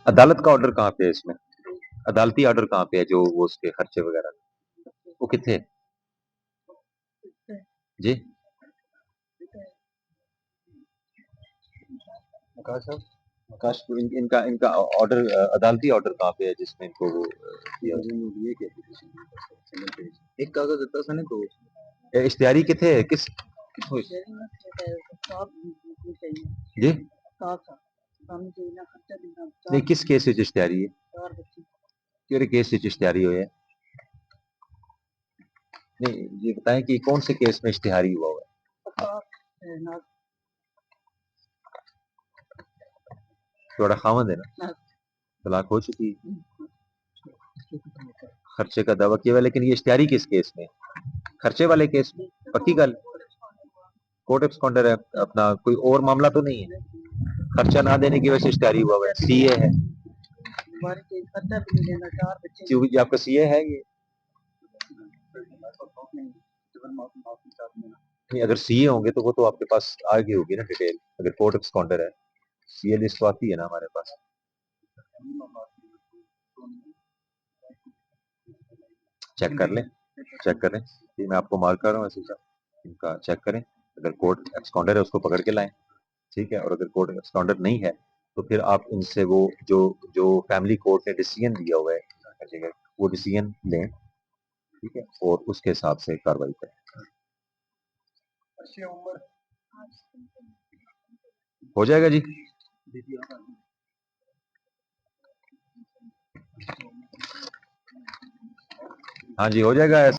अदालत का ऑर्डर कहाँ पे है इसमें? अदालती ऑर्डर कहाँ पे है जो वो उसके खर्चे वगैरह? वो कितने? जी आकाश साहब, आकाश को इनका इनका ऑर्डर, अदालती ऑर्डर कहाँ पे है जिसमें इनको वो दिया? एक कागज देता सने को इश्तिहारी किथे है किस जी नहीं किस केस विच इश्तिहारी है केड़े केस विच इश्तिहारी होया है? नहीं ये बताएं कि कौन से केस में इश्तिहारी हुआ हुआ है? थोड़ा खामद है ना, तलाक हो चुकी, खर्चे का दावा किया हुआ, लेकिन ये इश्तिहारी किस केस में? खर्चे वाले केस में? पक्की गल? कोर्ट एब्सकॉन्डर है अपना, कोई और मामला तो नहीं है? खर्चा ना देने की वजह से इश्तिहारी हुआ हुआ है, सीए है? क्यों ये आपका सीए है ये? नहीं अगर सीए होंगे तो वो तो आपके पास आगे होगी ना डिटेल, अगर कोर्ट एब्सकॉन्डर है सीए लिस्ट तो आती है ना हमारे पास। चेक कर लें, चेक करें, ये मैं आपको मार्क कर रहा हूँ ऐसे सर, इनका चेक करें, अगर कोर्ट एब्सकॉन्डर है उसको पकड़ के लाएं, ठीक है, और अगर कोर्ट एब्सकॉन्डर नहीं है तो फिर आप इनसे वो जो जो फैमिली कोर्ट ने डिसीजन दिया हुआ है वो डिसीजन लें, ठीक है, और उसके हिसाब से कार्रवाई करें। हो जाएगा जी। हाँ जी हो जाएगा।